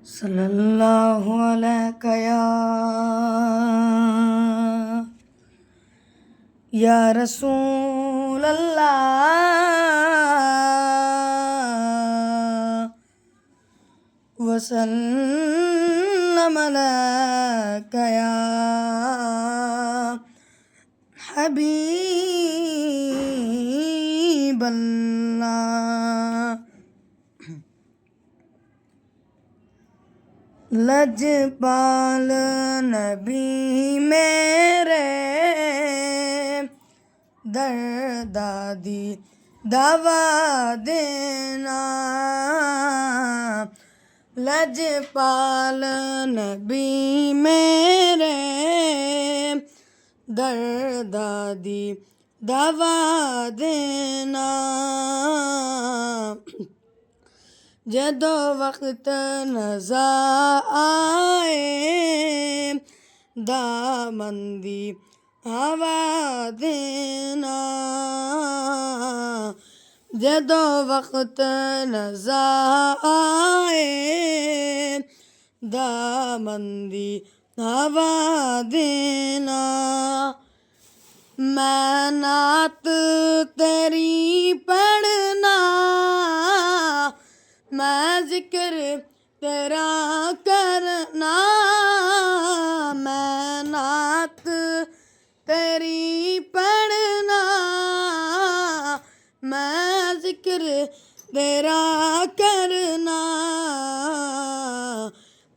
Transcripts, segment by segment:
सल्लल्लाहु अलैका या रसूल अल्लाह वसल्लम अलैका या हबीब अल्लाह। लजपाल नबी मेरे दर्दादी दवा देना। लजपाल नबी मेरे दर्दादी दवा देना। जदों वक्त नज़ा आए दामंदी हवा देना। जदों वक्त नज़ा आए दामंदी हवा देना। मैं नात तेरी पढ़ना मैं जिक्र तेरा करना। मैं नात तेरी पढ़ना मैं जिक्र तेरा करना।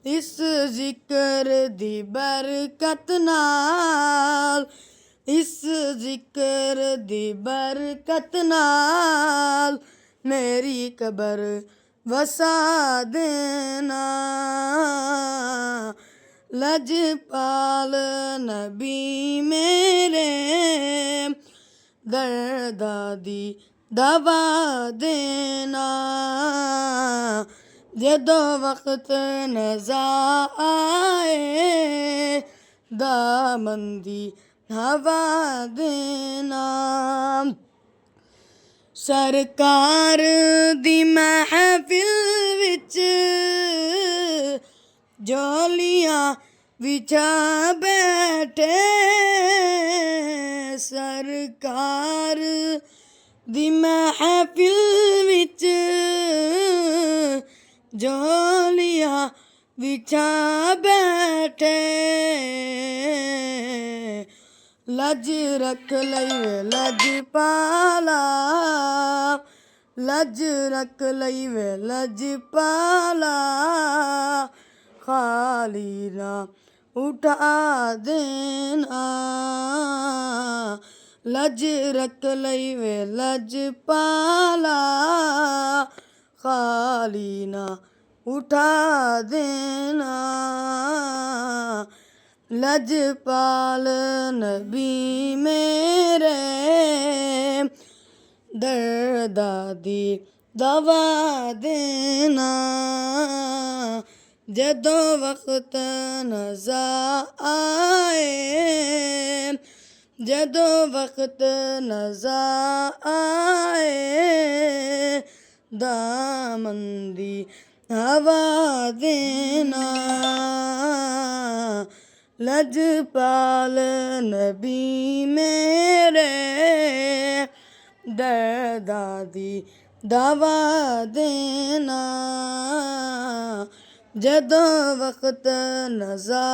इस जिक्र दी बरकत नाल इस जिक्र दी बरकत नाल मेरी कबर वसा देना। लजपाल नबी मेरे दर्दादी दवा देना। जदों वक्त नज़ा आए दामंदी हवा देना। सरकार दी महफिल विच जोलियां विछा बैठे। सरकार दी महफिल विच जोलियां विछा बैठे। लज रख लई वे लजपाला लज रख लई वे लजपाला खाली ना उठा देना। लज रख लई वे लजपाला खाली ना उठा देना। लजपाल नबी मेरे दर्दादी दवा देना। जदों वक्त नज़ा आए जदों वक्त नज़ा आए दामंदी हवा देना। लजपाल नबी मेरे दर्दादी दवा देना। जदों वक्त नज़ा